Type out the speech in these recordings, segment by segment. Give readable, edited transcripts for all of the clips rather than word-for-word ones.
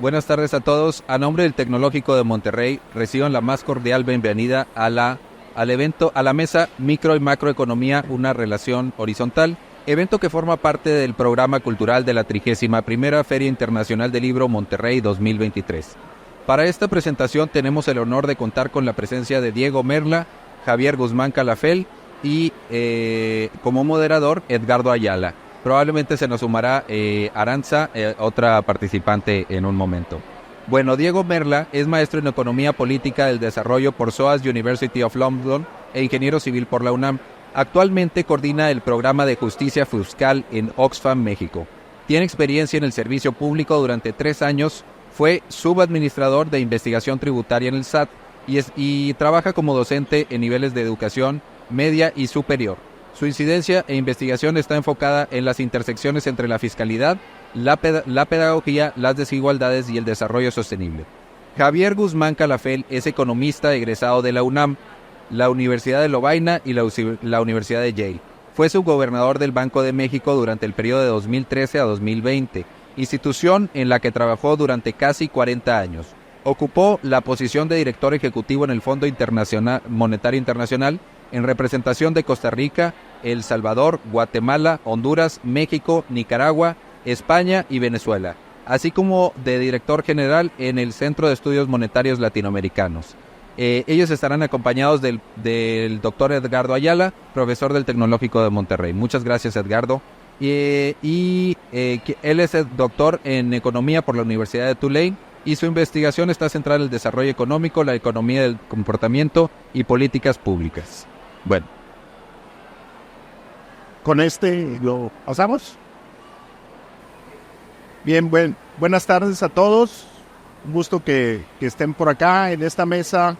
Buenas tardes a todos. A nombre del Tecnológico de Monterrey, reciban la más cordial bienvenida al evento, a la mesa Micro y Macroeconomía, una relación horizontal, evento que forma parte del programa cultural de la 31ª Feria Internacional del Libro Monterrey 2023. Para esta presentación tenemos el honor de contar con la presencia de Diego Merla, Javier Guzmán Calafel y como moderador Edgardo Ayala. Probablemente se nos sumará Aranza, otra participante en un momento. Bueno, Diego Merla es maestro en Economía Política del Desarrollo por SOAS University of London e ingeniero civil por la UNAM. Actualmente coordina el programa de justicia fiscal en Oxfam, México. Tiene experiencia en el servicio público durante 3 años, fue subadministrador de investigación tributaria en el SAT y trabaja como docente en niveles de educación media y superior. Su incidencia e investigación está enfocada en las intersecciones entre la fiscalidad, la pedagogía, las desigualdades y el desarrollo sostenible. Javier Guzmán Calafel es economista egresado de la UNAM, la Universidad de Lovaina y la Universidad de Yale. Fue subgobernador del Banco de México durante el periodo de 2013 a 2020, institución en la que trabajó durante casi 40 años. Ocupó la posición de director ejecutivo en el Fondo Monetario Internacional en representación de Costa Rica, El Salvador, Guatemala, Honduras, México, Nicaragua, España y Venezuela, así como de director general en el Centro de Estudios Monetarios Latinoamericanos. Ellos estarán acompañados del doctor Edgardo Ayala, profesor del Tecnológico de Monterrey. Muchas gracias, Edgardo. Él es el doctor en Economía por la Universidad de Tulane y su investigación está centrada en el desarrollo económico, la economía del comportamiento y políticas públicas. Bueno. Con lo pasamos. Bien, buenas tardes a todos. Un gusto que estén por acá en esta mesa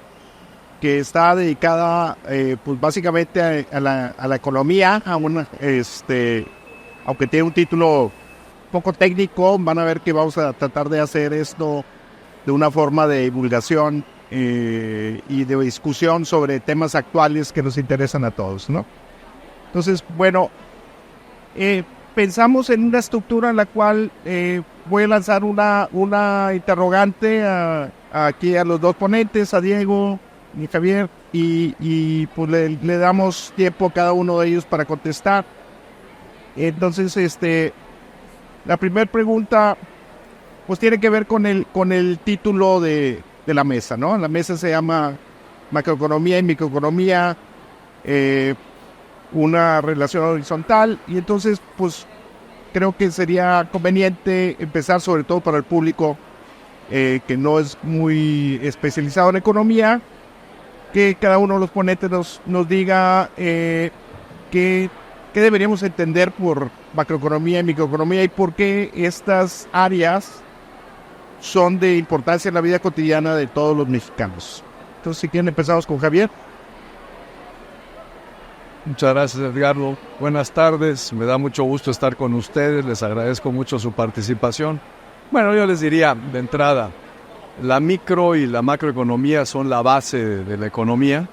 que está dedicada pues básicamente a la economía, aunque tiene un título un poco técnico. Van a ver que vamos a tratar de hacer esto de una forma de divulgación y de discusión sobre temas actuales que nos interesan a todos, ¿no? Entonces, bueno, pensamos en una estructura en la cual voy a lanzar una interrogante aquí a los dos ponentes, a Diego y Javier, y pues le damos tiempo a cada uno de ellos para contestar. Entonces, la primera pregunta pues tiene que ver con el título de la mesa, ¿no? La mesa se llama Macroeconomía y Microeconomía, una relación horizontal, y entonces pues creo que sería conveniente empezar, sobre todo para el público que no es muy especializado en economía, que cada uno de los ponentes nos diga qué deberíamos entender por macroeconomía y microeconomía y por qué estas áreas son de importancia en la vida cotidiana de todos los mexicanos. Entonces, si quieren, empezamos con Javier. Muchas gracias, Edgardo. Buenas tardes, me da mucho gusto estar con ustedes, les agradezco mucho su participación. Bueno, yo les diría de entrada, la micro y la macroeconomía son la base de la economía.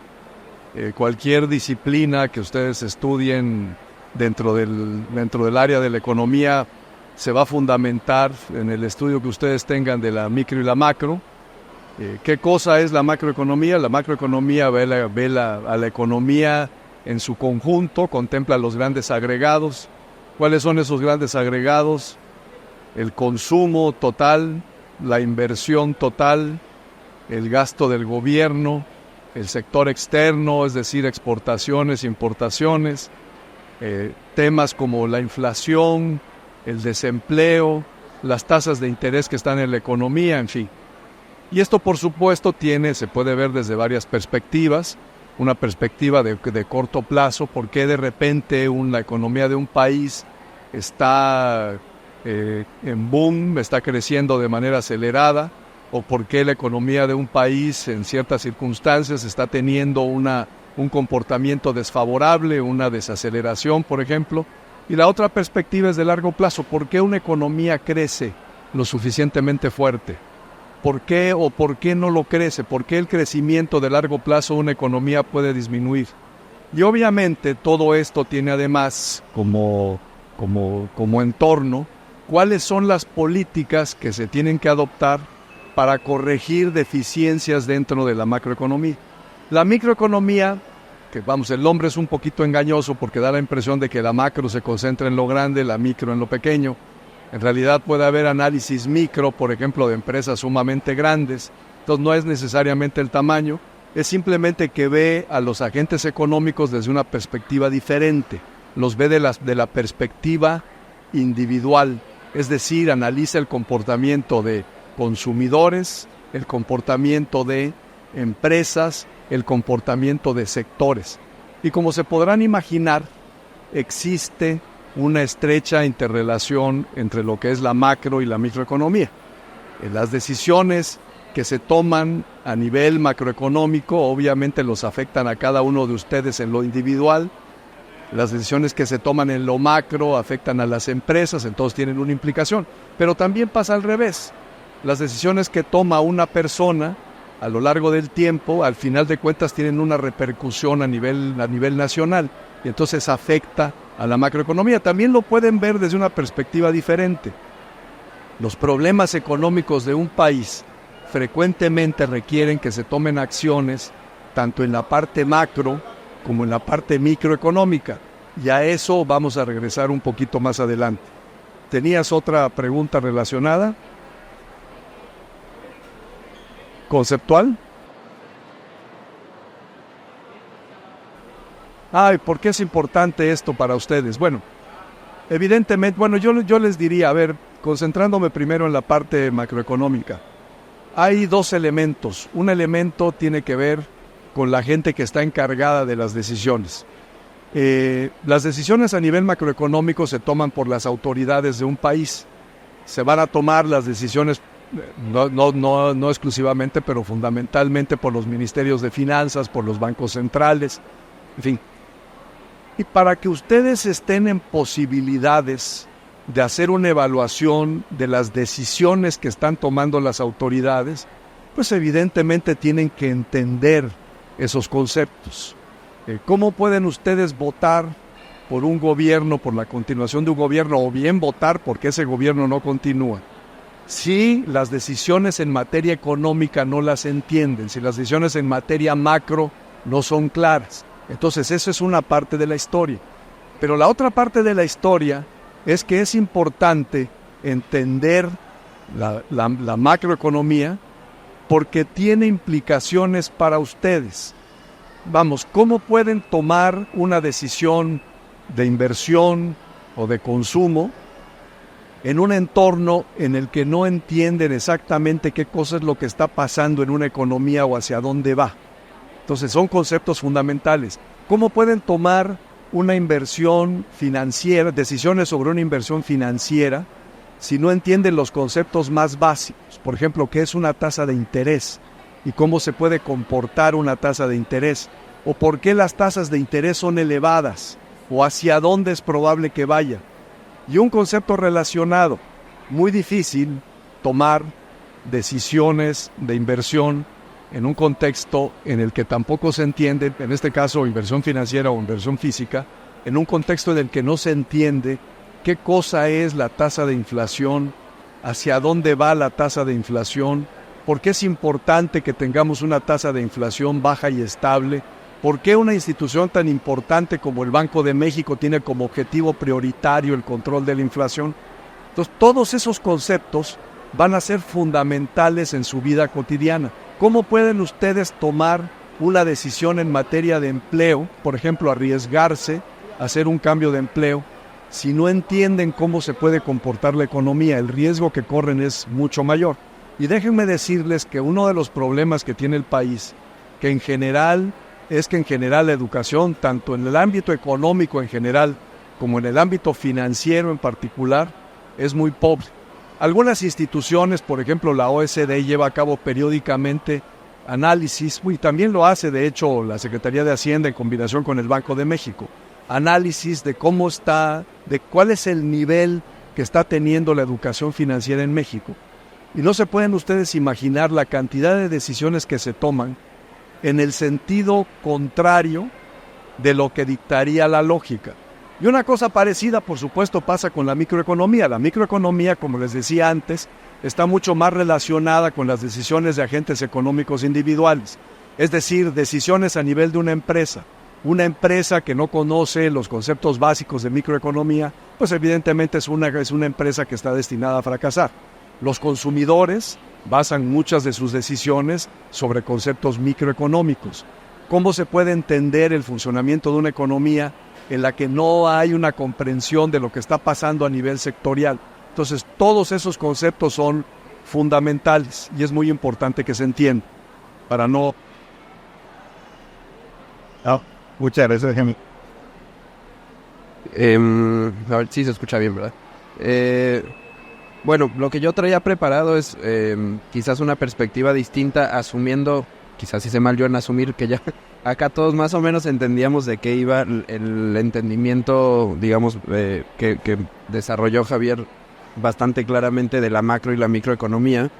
Cualquier disciplina que ustedes estudien dentro del área de la economía se va a fundamentar en el estudio que ustedes tengan de la micro y la macro. ¿Qué cosa es la macroeconomía? La macroeconomía ve a la economía en su conjunto, contempla los grandes agregados. ¿Cuáles son esos grandes agregados? El consumo total, la inversión total, el gasto del gobierno, el sector externo, es decir, exportaciones, importaciones, temas como la inflación, el desempleo, las tasas de interés que están en la economía, en fin. Y esto, por supuesto, se puede ver desde varias perspectivas. Una perspectiva de corto plazo, por qué de repente la economía de un país está en boom, está creciendo de manera acelerada, o por qué la economía de un país en ciertas circunstancias está teniendo un comportamiento desfavorable, una desaceleración, por ejemplo. Y la otra perspectiva es de largo plazo, ¿por qué una economía crece lo suficientemente fuerte? ¿Por qué o por qué no lo crece? ¿Por qué el crecimiento de largo plazo de una economía puede disminuir? Y obviamente todo esto tiene además como entorno cuáles son las políticas que se tienen que adoptar para corregir deficiencias dentro de la macroeconomía. La microeconomía, que vamos, el nombre es un poquito engañoso porque da la impresión de que la macro se concentra en lo grande, la micro en lo pequeño. En realidad puede haber análisis micro, por ejemplo, de empresas sumamente grandes. Entonces no es necesariamente el tamaño, es simplemente que ve a los agentes económicos desde una perspectiva diferente. Los ve de la perspectiva individual, es decir, analiza el comportamiento de consumidores, el comportamiento de empresas, el comportamiento de sectores. Y como se podrán imaginar, existe una estrecha interrelación entre lo que es la macro y la microeconomía. Las decisiones que se toman a nivel macroeconómico obviamente los afectan a cada uno de ustedes en lo individual. Las decisiones que se toman en lo macro afectan a las empresas, entonces tienen una implicación. Pero también pasa al revés. Las decisiones que toma una persona a lo largo del tiempo, al final de cuentas tienen una repercusión a nivel nacional y entonces afecta a la macroeconomía. También lo pueden ver desde una perspectiva diferente. Los problemas económicos de un país frecuentemente requieren que se tomen acciones tanto en la parte macro como en la parte microeconómica. Y a eso vamos a regresar un poquito más adelante. ¿Tenías otra pregunta relacionada? ¿Conceptual? ¿Por qué es importante esto para ustedes? Bueno, evidentemente, yo les diría, a ver, concentrándome primero en la parte macroeconómica. Hay dos elementos. Un elemento tiene que ver con la gente que está encargada de las decisiones. Las decisiones a nivel macroeconómico se toman por las autoridades de un país. Se van a tomar las decisiones, no exclusivamente, pero fundamentalmente por los ministerios de finanzas, por los bancos centrales, en fin. Y para que ustedes estén en posibilidades de hacer una evaluación de las decisiones que están tomando las autoridades, pues evidentemente tienen que entender esos conceptos. ¿Cómo pueden ustedes votar por un gobierno, por la continuación de un gobierno, o bien votar porque ese gobierno no continúa? Si las decisiones en materia económica no las entienden, si las decisiones en materia macro no son claras. Entonces eso es una parte de la historia. Pero la otra parte de la historia es que es importante entender la macroeconomía porque tiene implicaciones para ustedes. Vamos, ¿cómo pueden tomar una decisión de inversión o de consumo en un entorno en el que no entienden exactamente qué cosa es lo que está pasando en una economía o hacia dónde va? Entonces son conceptos fundamentales. ¿Cómo pueden tomar una inversión financiera, decisiones sobre una inversión financiera, si no entienden los conceptos más básicos? Por ejemplo, ¿qué es una tasa de interés? ¿Y cómo se puede comportar una tasa de interés? ¿O por qué las tasas de interés son elevadas? ¿O hacia dónde es probable que vaya? Y un concepto relacionado, muy difícil tomar decisiones de inversión en un contexto en el que tampoco se entiende, en este caso inversión financiera o inversión física, en un contexto en el que no se entiende qué cosa es la tasa de inflación, hacia dónde va la tasa de inflación, por qué es importante que tengamos una tasa de inflación baja y estable, por qué una institución tan importante como el Banco de México tiene como objetivo prioritario el control de la inflación. Entonces, todos esos conceptos van a ser fundamentales en su vida cotidiana. ¿Cómo pueden ustedes tomar una decisión en materia de empleo, por ejemplo, arriesgarse a hacer un cambio de empleo, si no entienden cómo se puede comportar la economía? El riesgo que corren es mucho mayor. Y déjenme decirles que uno de los problemas que tiene el país, que en general la educación, tanto en el ámbito económico en general, como en el ámbito financiero en particular, es muy pobre. Algunas instituciones, por ejemplo la OECD, lleva a cabo periódicamente análisis, y también lo hace de hecho la Secretaría de Hacienda en combinación con el Banco de México, análisis de cómo está, de cuál es el nivel que está teniendo la educación financiera en México. Y no se pueden ustedes imaginar la cantidad de decisiones que se toman en el sentido contrario de lo que dictaría la lógica. Y una cosa parecida, por supuesto, pasa con la microeconomía. La microeconomía, como les decía antes, está mucho más relacionada con las decisiones de agentes económicos individuales. Es decir, decisiones a nivel de una empresa. Una empresa que no conoce los conceptos básicos de microeconomía, pues evidentemente es una empresa que está destinada a fracasar. Los consumidores basan muchas de sus decisiones sobre conceptos microeconómicos. ¿Cómo se puede entender el funcionamiento de una economía en la que no hay una comprensión de lo que está pasando a nivel sectorial? Entonces, todos esos conceptos son fundamentales y es muy importante que se entiendan para no... Muchas gracias, Jaime. A ver si se escucha bien, ¿verdad? Bueno, lo que yo traía preparado es quizás una perspectiva distinta, asumiendo, quizás hice mal yo en asumir que ya acá todos más o menos entendíamos de qué iba el entendimiento, digamos, que desarrolló Javier bastante claramente de la macro y la microeconomía.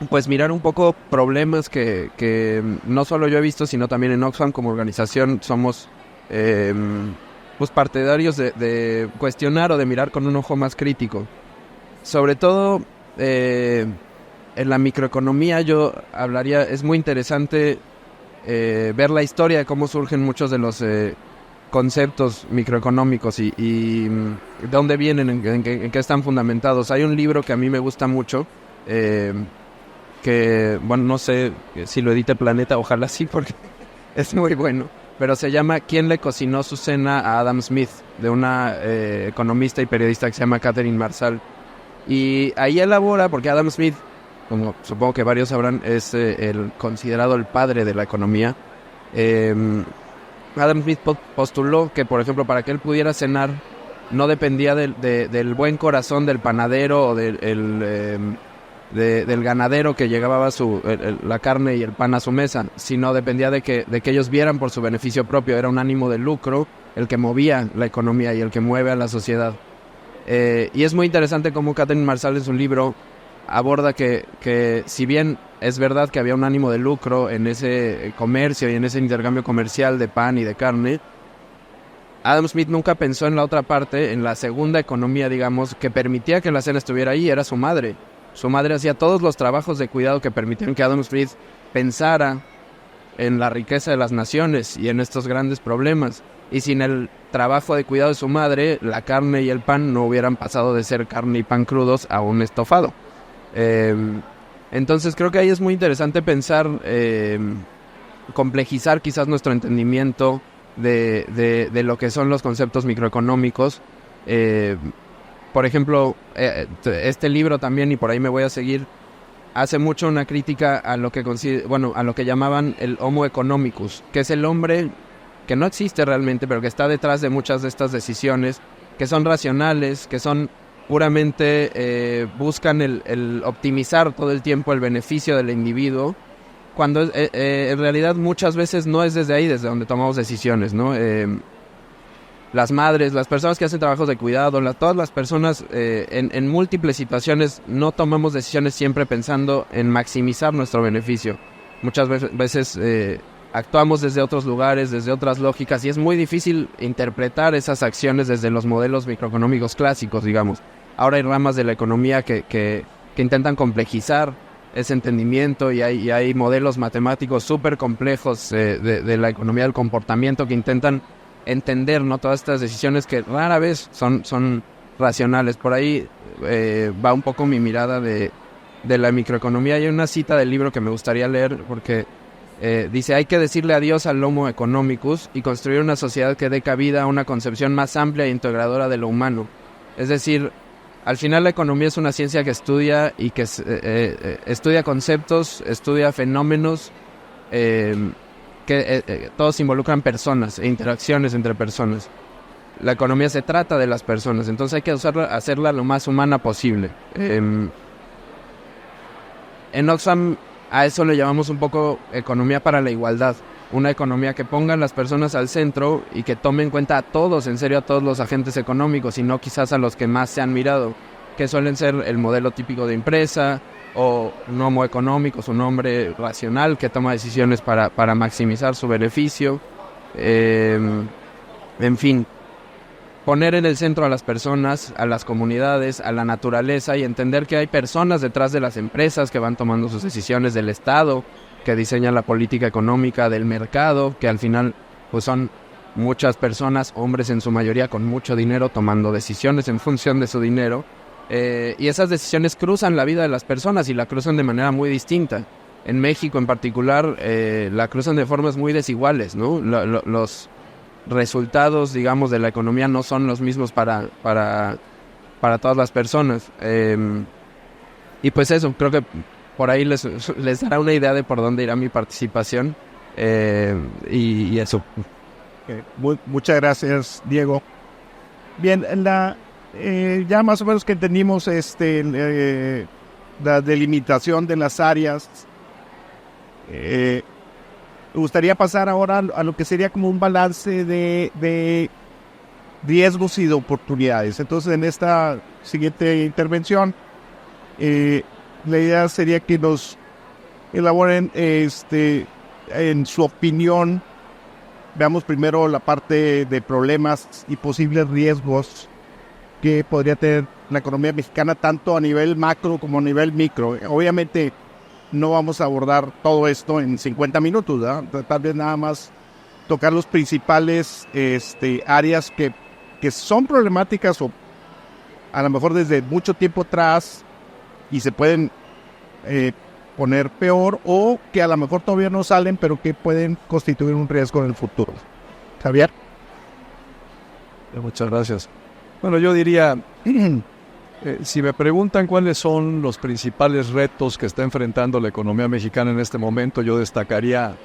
Pues mirar un poco problemas que no solo yo he visto, sino también en Oxfam como organización somos pues partidarios de cuestionar o de mirar con un ojo más crítico. Sobre todo en la microeconomía yo hablaría, es muy interesante ver la historia de cómo surgen muchos de los conceptos microeconómicos y de dónde vienen, en qué están fundamentados. Hay un libro que a mí me gusta mucho, que, bueno, no sé si lo edite Planeta, ojalá sí, porque es muy bueno, pero se llama ¿Quién le cocinó su cena a Adam Smith?, de una economista y periodista que se llama Catherine Marsal. Y ahí elabora, porque Adam Smith, como supongo que varios sabrán, es considerado el padre de la economía. Adam Smith postuló que, por ejemplo, para que él pudiera cenar, no dependía del buen corazón del panadero o del ganadero que llegaba la carne y el pan a su mesa, sino dependía de que ellos vieran por su beneficio propio. Era un ánimo de lucro el que movía la economía y el que mueve a la sociedad. Y es muy interesante cómo Catherine Marsal en su libro aborda que si bien es verdad que había un ánimo de lucro en ese comercio y en ese intercambio comercial de pan y de carne, Adam Smith nunca pensó en la otra parte, en la segunda economía, digamos, que permitía que la cena estuviera ahí. Era su madre. Su madre hacía todos los trabajos de cuidado que permitían que Adam Smith pensara en la riqueza de las naciones y en estos grandes problemas. Y sin el trabajo de cuidado de su madre, la carne y el pan no hubieran pasado de ser carne y pan crudos a un estofado. Entonces creo que ahí es muy interesante pensar, complejizar quizás nuestro entendimiento de lo que son los conceptos microeconómicos. Por ejemplo, este libro también, y por ahí me voy a seguir, hace mucho una crítica a lo que a lo que llamaban el Homo economicus, que es el hombre que no existe realmente, pero que está detrás de muchas de estas decisiones, que son racionales, que son puramente buscan el optimizar todo el tiempo el beneficio del individuo, cuando en realidad muchas veces no es desde ahí desde donde tomamos decisiones, ¿no? Las madres, las personas que hacen trabajos de cuidado, todas las personas en múltiples situaciones no tomamos decisiones siempre pensando en maximizar nuestro beneficio. Muchas veces actuamos desde otros lugares, desde otras lógicas, y es muy difícil interpretar esas acciones desde los modelos microeconómicos clásicos, digamos. Ahora hay ramas de la economía que intentan complejizar ese entendimiento y hay modelos matemáticos súper complejos de la economía del comportamiento que intentan entender, ¿no?, todas estas decisiones que rara vez son racionales. Por ahí va un poco mi mirada de la microeconomía. Hay una cita del libro que me gustaría leer porque dice: hay que decirle adiós al Homo economicus y construir una sociedad que dé cabida a una concepción más amplia e integradora de lo humano. Es decir, al final la economía es una ciencia que estudia y que estudia conceptos, estudia fenómenos que todos involucran personas e interacciones entre personas. La economía se trata de las personas, entonces hay que hacerla lo más humana posible. En Oxfam a eso le llamamos un poco economía para la igualdad, una economía que ponga a las personas al centro y que tome en cuenta a todos, en serio a todos los agentes económicos y no quizás a los que más se han mirado, que suelen ser el modelo típico de empresa, o un homo económico, un hombre racional que toma decisiones para maximizar su beneficio. En fin, poner en el centro a las personas, a las comunidades, a la naturaleza y entender que hay personas detrás de las empresas que van tomando sus decisiones, del Estado, que diseña la política económica, del mercado, que al final pues son muchas personas, hombres en su mayoría con mucho dinero, tomando decisiones en función de su dinero. Y esas decisiones cruzan la vida de las personas y la cruzan de manera muy distinta. En México en particular la cruzan de formas muy desiguales, ¿no? Los resultados, digamos, de la economía no son los mismos para todas las personas. Y pues eso, creo que por ahí les dará una idea de por dónde irá mi participación. Y eso. Muchas gracias, Diego. Bien, ya más o menos que entendimos la delimitación de las áreas. Me gustaría pasar ahora a lo que sería como un balance de riesgos y de oportunidades. Entonces, en esta siguiente intervención, la idea sería que nos elaboren, en su opinión, veamos primero la parte de problemas y posibles riesgos que podría tener la economía mexicana, tanto a nivel macro como a nivel micro. Obviamente no vamos a abordar todo esto en 50 minutos, ¿verdad? Tal vez nada más tocar los principales áreas que son problemáticas o a lo mejor desde mucho tiempo atrás y se pueden poner peor, o que a lo mejor todavía no salen pero que pueden constituir un riesgo en el futuro. Javier. Muchas gracias. Bueno, yo diría, si me preguntan cuáles son los principales retos que está enfrentando la economía mexicana en este momento, yo destacaría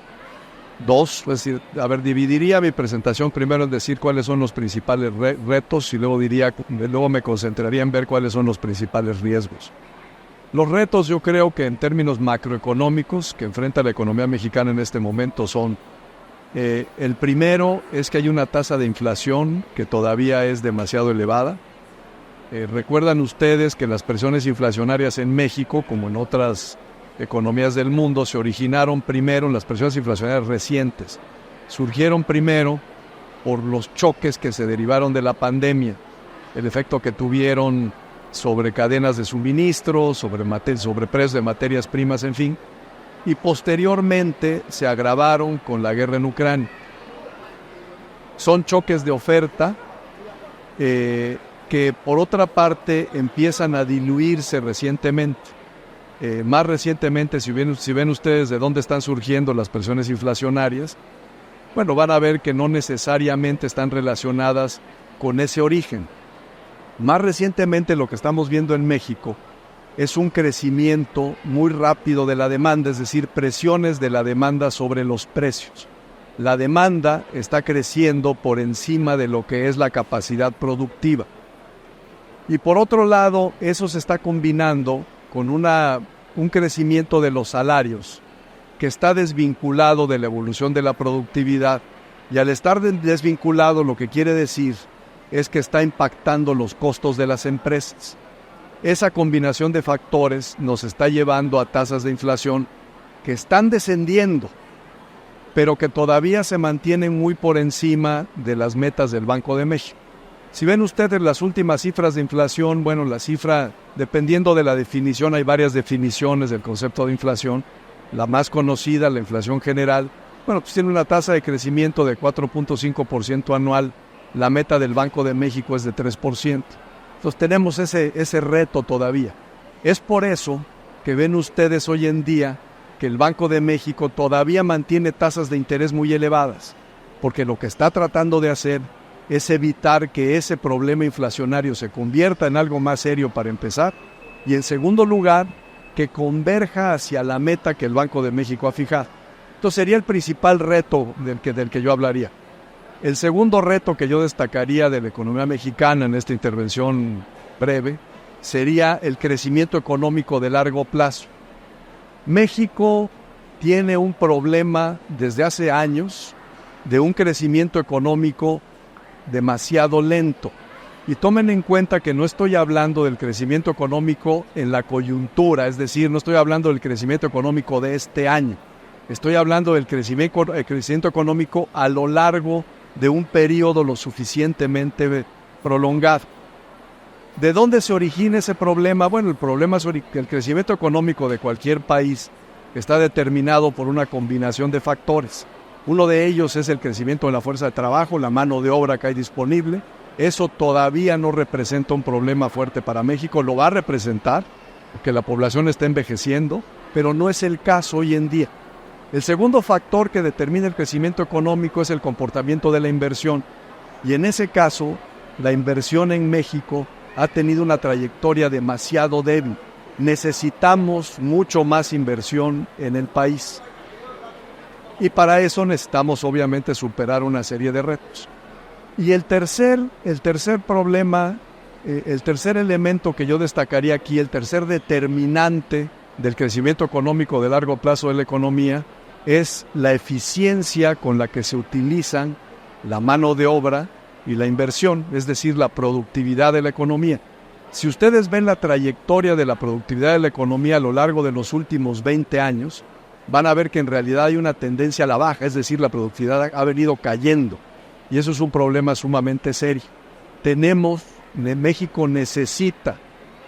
dos. Es decir, dividiría mi presentación primero en decir cuáles son los principales retos y luego me concentraría en ver cuáles son los principales riesgos. Los retos, yo creo que en términos macroeconómicos que enfrenta la economía mexicana en este momento son: el primero es que hay una tasa de inflación que todavía es demasiado elevada. Recuerdan ustedes que las presiones inflacionarias en México, como en otras economías del mundo, se originaron primero, las presiones inflacionarias recientes, surgieron primero por los choques que se derivaron de la pandemia, el efecto que tuvieron sobre cadenas de suministro, sobre precios de materias primas, en fin, y posteriormente se agravaron con la guerra en Ucrania. Son choques de oferta que por otra parte empiezan a diluirse recientemente. Más recientemente, si ven ustedes de dónde están surgiendo las presiones inflacionarias, bueno, van a ver que no necesariamente están relacionadas con ese origen. Más recientemente lo que estamos viendo en México es un crecimiento muy rápido de la demanda, es decir, presiones de la demanda sobre los precios. La demanda está creciendo por encima de lo que es la capacidad productiva. Y por otro lado, eso se está combinando con un crecimiento de los salarios que está desvinculado de la evolución de la productividad. Y al estar desvinculado, lo que quiere decir es que está impactando los costos de las empresas. Esa combinación de factores nos está llevando a tasas de inflación que están descendiendo, pero que todavía se mantienen muy por encima de las metas del Banco de México. Si ven ustedes las últimas cifras de inflación, bueno, la cifra, dependiendo de la definición, hay varias definiciones del concepto de inflación. La más conocida, la inflación general, bueno, pues tiene una tasa de crecimiento de 4.5% anual. La meta del Banco de México es de 3%. Entonces tenemos ese reto todavía. Es por eso que ven ustedes hoy en día que el Banco de México todavía mantiene tasas de interés muy elevadas, porque lo que está tratando de hacer es evitar que ese problema inflacionario se convierta en algo más serio para empezar, y en segundo lugar, que converja hacia la meta que el Banco de México ha fijado. Entonces sería el principal reto del que yo hablaría. El segundo reto que yo destacaría de la economía mexicana en esta intervención breve sería el crecimiento económico de largo plazo. México tiene un problema desde hace años de un crecimiento económico demasiado lento. Y tomen en cuenta que no estoy hablando del crecimiento económico en la coyuntura, es decir, no estoy hablando del crecimiento económico de este año. Estoy hablando del crecimiento económico a lo largo de un periodo lo suficientemente prolongado. ¿De dónde se origina ese problema? Bueno, el problema es el crecimiento económico de cualquier país está determinado por una combinación de factores. Uno de ellos es el crecimiento de la fuerza de trabajo, la mano de obra que hay disponible. Eso todavía no representa un problema fuerte para México, lo va a representar, porque la población está envejeciendo, pero no es el caso hoy en día. El segundo factor que determina el crecimiento económico es el comportamiento de la inversión. Y en ese caso, la inversión en México ha tenido una trayectoria demasiado débil. Necesitamos mucho más inversión en el país. Y para eso necesitamos obviamente superar una serie de retos. Y el tercer problema, el tercer elemento que yo destacaría aquí, el tercer determinante del crecimiento económico de largo plazo de la economía, es la eficiencia con la que se utilizan la mano de obra y la inversión, es decir, la productividad de la economía. Si ustedes ven la trayectoria de la productividad de la economía a lo largo de los últimos 20 años, van a ver que en realidad hay una tendencia a la baja, es decir, la productividad ha venido cayendo. Y eso es un problema sumamente serio. México necesita,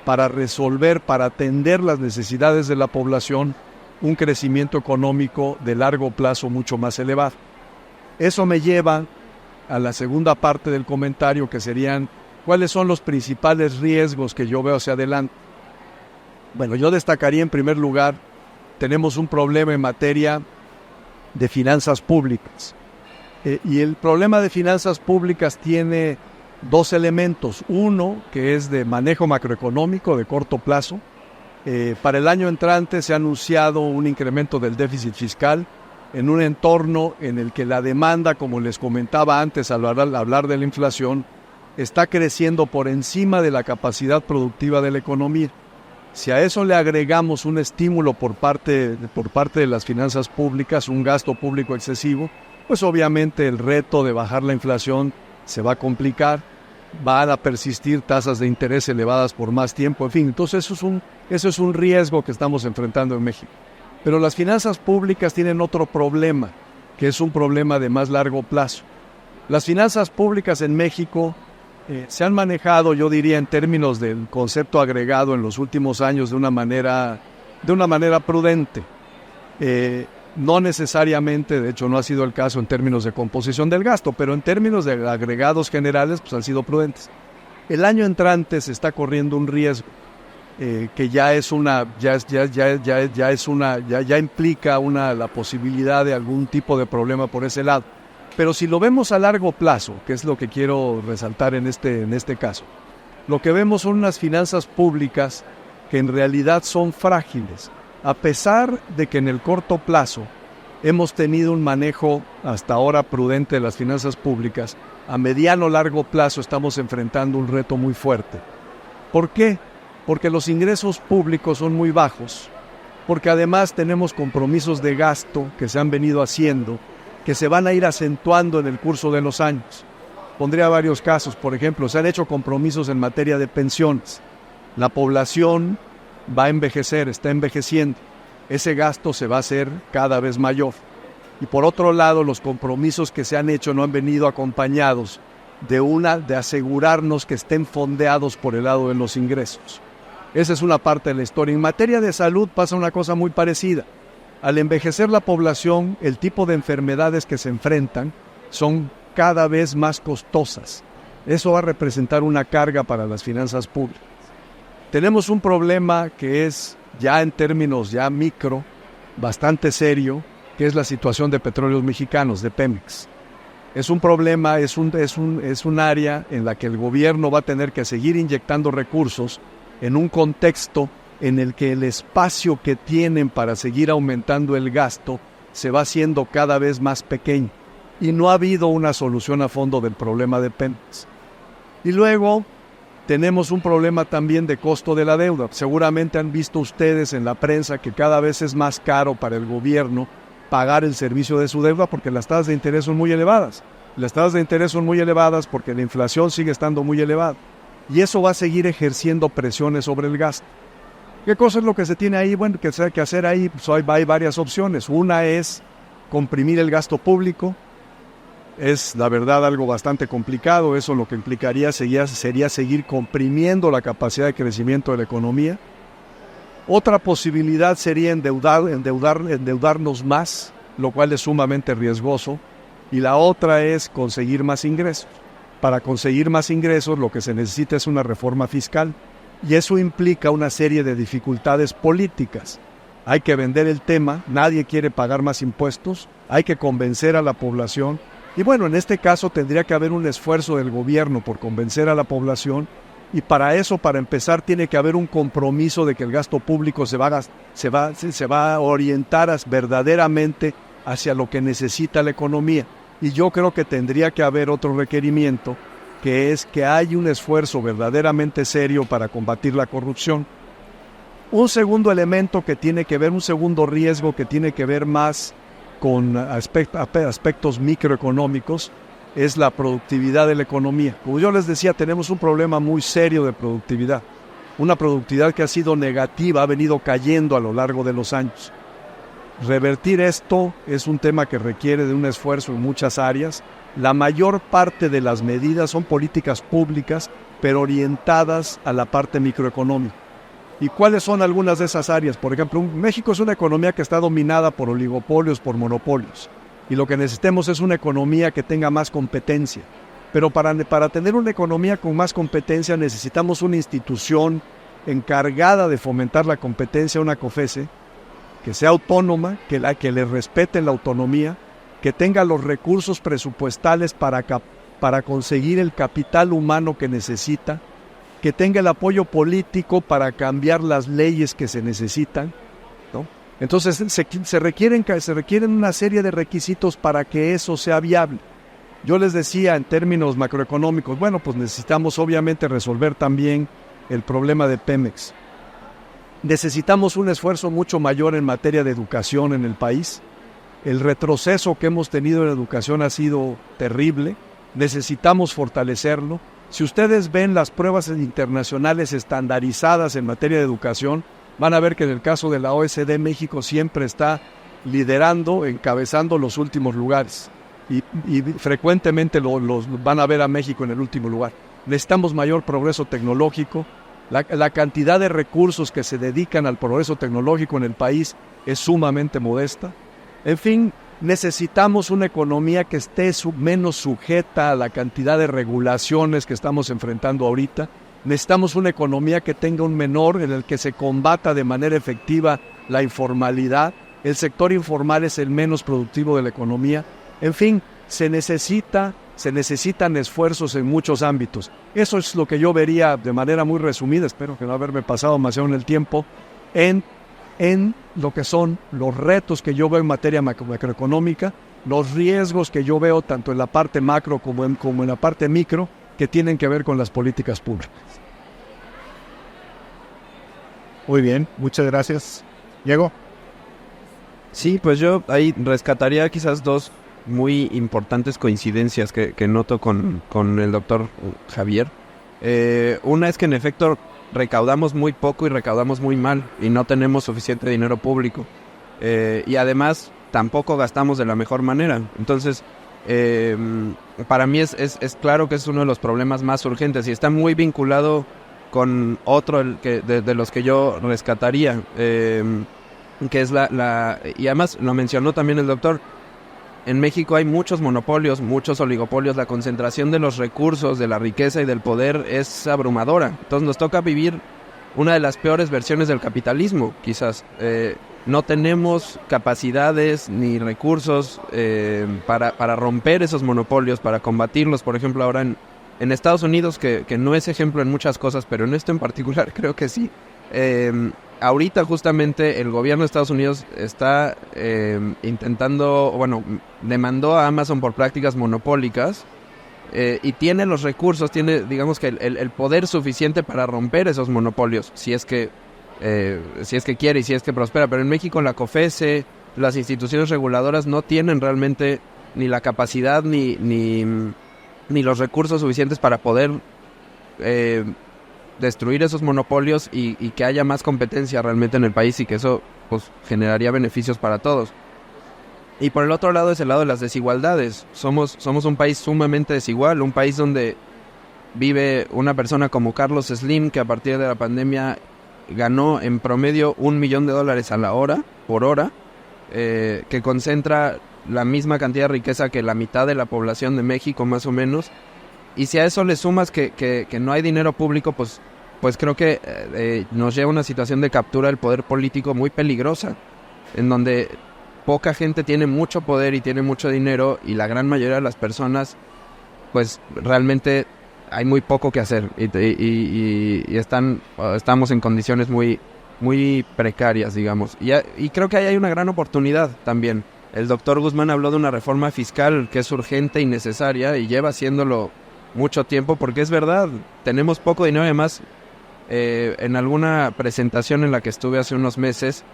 para resolver, para atender las necesidades de la población, un crecimiento económico de largo plazo mucho más elevado. Eso me lleva a la segunda parte del comentario, que serían cuáles son los principales riesgos que yo veo hacia adelante. Bueno, yo destacaría en primer lugar, tenemos un problema en materia de finanzas públicas. Y el problema de finanzas públicas tiene dos elementos. Uno, que es de manejo macroeconómico de corto plazo. Para el año entrante se ha anunciado un incremento del déficit fiscal en un entorno en el que la demanda, como les comentaba antes al hablar de la inflación, está creciendo por encima de la capacidad productiva de la economía. Si a eso le agregamos un estímulo por parte de las finanzas públicas, un gasto público excesivo, pues obviamente el reto de bajar la inflación se va a complicar, van a persistir tasas de interés elevadas por más tiempo, en fin, entonces eso es un riesgo que estamos enfrentando en México. Pero las finanzas públicas tienen otro problema, que es un problema de más largo plazo. Las finanzas públicas en México se han manejado, yo diría, en términos del concepto agregado en los últimos años de una manera prudente. No necesariamente, de hecho no ha sido el caso en términos de composición del gasto, pero en términos de agregados generales, pues han sido prudentes. El año entrante se está corriendo un riesgo que ya implica la posibilidad de algún tipo de problema por ese lado. Pero si lo vemos a largo plazo, que es lo que quiero resaltar en este caso, lo que vemos son unas finanzas públicas que en realidad son frágiles. A pesar de que en el corto plazo hemos tenido un manejo hasta ahora prudente de las finanzas públicas, a mediano o largo plazo estamos enfrentando un reto muy fuerte. ¿Por qué? Porque los ingresos públicos son muy bajos, porque además tenemos compromisos de gasto que se han venido haciendo, que se van a ir acentuando en el curso de los años. Pondría varios casos, por ejemplo, se han hecho compromisos en materia de pensiones. La población va a envejecer, está envejeciendo. Ese gasto se va a hacer cada vez mayor. Y por otro lado, los compromisos que se han hecho no han venido acompañados de asegurarnos que estén fondeados por el lado de los ingresos. Esa es una parte de la historia. En materia de salud pasa una cosa muy parecida. Al envejecer la población, el tipo de enfermedades que se enfrentan son cada vez más costosas. Eso va a representar una carga para las finanzas públicas. Tenemos un problema que es ya en términos ya micro, bastante serio, que es la situación de Petróleos Mexicanos, de Pemex. Es un problema, es un área en la que el gobierno va a tener que seguir inyectando recursos en un contexto en el que el espacio que tienen para seguir aumentando el gasto se va haciendo cada vez más pequeño. Y no ha habido una solución a fondo del problema de Pemex. Y luego tenemos un problema también de costo de la deuda. Seguramente han visto ustedes en la prensa que cada vez es más caro para el gobierno pagar el servicio de su deuda porque las tasas de interés son muy elevadas. Las tasas de interés son muy elevadas porque la inflación sigue estando muy elevada. Y eso va a seguir ejerciendo presiones sobre el gasto. ¿Qué cosa es lo que se tiene ahí? Bueno, que hay que hacer ahí, pues hay varias opciones. Una es comprimir el gasto público. es la verdad algo bastante complicado. Eso lo que implicaría sería seguir comprimiendo la capacidad de crecimiento de la economía. Otra posibilidad sería endeudarnos más, lo cual es sumamente riesgoso. Y la otra es conseguir más ingresos. Para conseguir más ingresos lo que se necesita es una reforma fiscal. Y eso implica una serie de dificultades políticas. Hay que vender el tema, nadie quiere pagar más impuestos, hay que convencer a la población. Y bueno, en este caso tendría que haber un esfuerzo del gobierno por convencer a la población. Y para eso, para empezar, tiene que haber un compromiso de que el gasto público se va a orientar verdaderamente hacia lo que necesita la economía. Y yo creo que tendría que haber otro requerimiento, que es que haya un esfuerzo verdaderamente serio para combatir la corrupción. Un segundo elemento que tiene que ver, un segundo riesgo que tiene que ver más con aspectos microeconómicos, es la productividad de la economía. Como yo les decía, tenemos un problema muy serio de productividad. Una productividad que ha sido negativa, ha venido cayendo a lo largo de los años. Revertir esto es un tema que requiere de un esfuerzo en muchas áreas. La mayor parte de las medidas son políticas públicas, pero orientadas a la parte microeconómica. ¿Y cuáles son algunas de esas áreas? Por ejemplo, México es una economía que está dominada por oligopolios, por monopolios. Y lo que necesitamos es una economía que tenga más competencia. Pero para tener una economía con más competencia necesitamos una institución encargada de fomentar la competencia, una COFECE, que sea autónoma, que le respete la autonomía, que tenga los recursos presupuestales para conseguir el capital humano que necesita, que tenga el apoyo político para cambiar las leyes que se necesitan, ¿no? Entonces se requieren una serie de requisitos para que eso sea viable. Yo les decía en términos macroeconómicos, bueno, pues necesitamos obviamente resolver también el problema de Pemex. Necesitamos un esfuerzo mucho mayor en materia de educación en el país. El retroceso que hemos tenido en educación ha sido terrible. Necesitamos fortalecerlo. Si ustedes ven las pruebas internacionales estandarizadas en materia de educación, van a ver que en el caso de la OECD, México siempre está liderando, encabezando los últimos lugares. Y frecuentemente los van a ver a México en el último lugar. Necesitamos mayor progreso tecnológico. La cantidad de recursos que se dedican al progreso tecnológico en el país es sumamente modesta. En fin, necesitamos una economía que esté menos sujeta a la cantidad de regulaciones que estamos enfrentando ahorita. Necesitamos una economía que tenga un menor, en el que se combata de manera efectiva la informalidad. El sector informal es el menos productivo de la economía. En fin, se necesitan esfuerzos en muchos ámbitos. Eso es lo que yo vería de manera muy resumida, espero que no haberme pasado demasiado en el tiempo, en lo que son los retos que yo veo en materia macroeconómica, los riesgos que yo veo tanto en la parte macro como en la parte micro, que tienen que ver con las políticas públicas. Muy bien, muchas gracias. Diego. Sí, pues yo ahí rescataría quizás dos muy importantes coincidencias que noto con el doctor Javier. Una es que en efecto recaudamos muy poco y recaudamos muy mal y no tenemos suficiente dinero público. Y además tampoco gastamos de la mejor manera. Entonces, para mí es claro que es uno de los problemas más urgentes y está muy vinculado con otro de los que yo rescataría, que es y además lo mencionó también el doctor. En México hay muchos monopolios, muchos oligopolios, la concentración de los recursos, de la riqueza y del poder es abrumadora. Entonces nos toca vivir una de las peores versiones del capitalismo, quizás. No tenemos capacidades ni recursos para romper esos monopolios, para combatirlos. Por ejemplo, ahora en Estados Unidos, que no es ejemplo en muchas cosas, pero en esto en particular creo que sí. Ahorita justamente el gobierno de Estados Unidos está demandó a Amazon por prácticas monopólicas y tiene los recursos, tiene digamos que el poder suficiente para romper esos monopolios, si es que quiere y si es que prospera. Pero en México la COFECE, las instituciones reguladoras no tienen realmente ni la capacidad ni los recursos suficientes para poder destruir esos monopolios y que haya más competencia realmente en el país y que eso pues generaría beneficios para todos. Y por el otro lado es el lado de las desigualdades. Somos un país sumamente desigual, un país donde vive una persona como Carlos Slim, que a partir de la pandemia ganó en promedio $1 millón a la hora, por hora, que concentra la misma cantidad de riqueza que la mitad de la población de México, más o menos. Y si a eso le sumas que no hay dinero público, pues creo que nos lleva a una situación de captura del poder político muy peligrosa, en donde poca gente tiene mucho poder y tiene mucho dinero, y la gran mayoría de las personas, pues realmente hay muy poco que hacer, y estamos en condiciones muy, muy precarias, digamos. Y creo que ahí hay una gran oportunidad también. El doctor Guzmán habló de una reforma fiscal que es urgente y necesaria, y lleva haciéndolo mucho tiempo, porque es verdad, tenemos poco dinero. Además, en alguna presentación en la que estuve hace unos meses,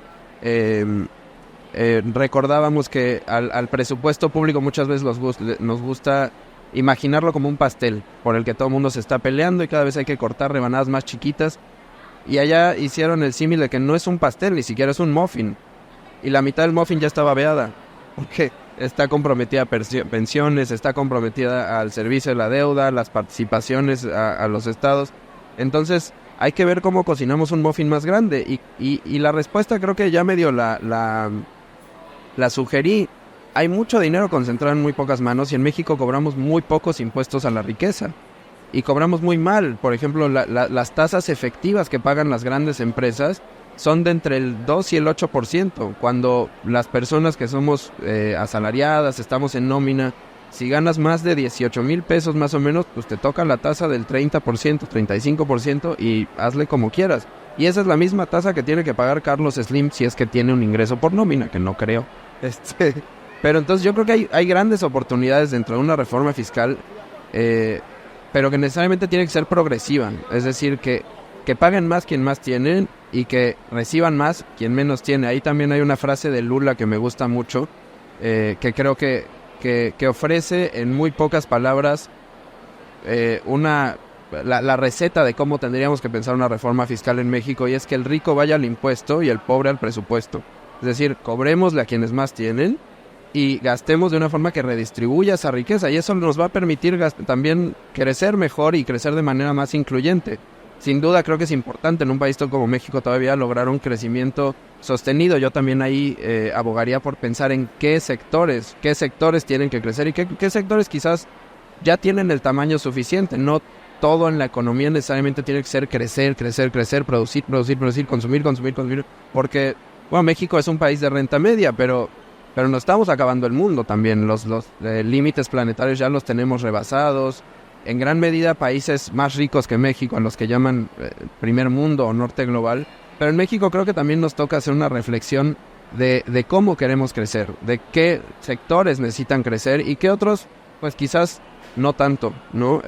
recordábamos que al presupuesto público muchas veces nos gusta imaginarlo como un pastel por el que todo el mundo se está peleando, y cada vez hay que cortar rebanadas más chiquitas. Y allá hicieron el símil de que no es un pastel, ni siquiera es un muffin, y la mitad del muffin ya está babeada, porque está comprometida a pensiones, está comprometida al servicio de la deuda, las participaciones a los estados. Entonces hay que ver cómo cocinamos un muffin más grande, y la respuesta creo que ya medio la sugerí. Hay mucho dinero concentrado en muy pocas manos, y en México cobramos muy pocos impuestos a la riqueza, y cobramos muy mal. Por ejemplo, las tasas efectivas que pagan las grandes empresas son de entre el 2 y el 8%, cuando las personas que somos asalariadas, estamos en nómina, si ganas más de 18,000 pesos más o menos, pues te toca la tasa del 30%, 35%, y hazle como quieras. Y esa es la misma tasa que tiene que pagar Carlos Slim si es que tiene un ingreso por nómina, que no creo. Pero entonces yo creo que hay grandes oportunidades dentro de una reforma fiscal, pero que necesariamente tiene que ser progresiva. Es decir, que paguen más quien más tiene, y que reciban más quien menos tiene. Ahí también hay una frase de Lula que me gusta mucho, que creo que ofrece en muy pocas palabras la receta de cómo tendríamos que pensar una reforma fiscal en México, y es que el rico vaya al impuesto y el pobre al presupuesto. Es decir, cobrémosle a quienes más tienen y gastemos de una forma que redistribuya esa riqueza, y eso nos va a permitir también crecer mejor y crecer de manera más incluyente. Sin duda creo que es importante en un país como México todavía lograr un crecimiento sostenido. Yo también ahí abogaría por pensar en qué sectores tienen que crecer, y qué sectores quizás ya tienen el tamaño suficiente. No todo en la economía necesariamente tiene que ser crecer, producir, consumir, porque bueno, México es un país de renta media, pero nos estamos acabando el mundo también. Los límites planetarios ya los tenemos rebasados. En gran medida países más ricos que México, a los que llaman primer mundo o norte global. Pero en México creo que también nos toca hacer una reflexión de cómo queremos crecer, de qué sectores necesitan crecer y qué otros, pues quizás no tanto, ¿no?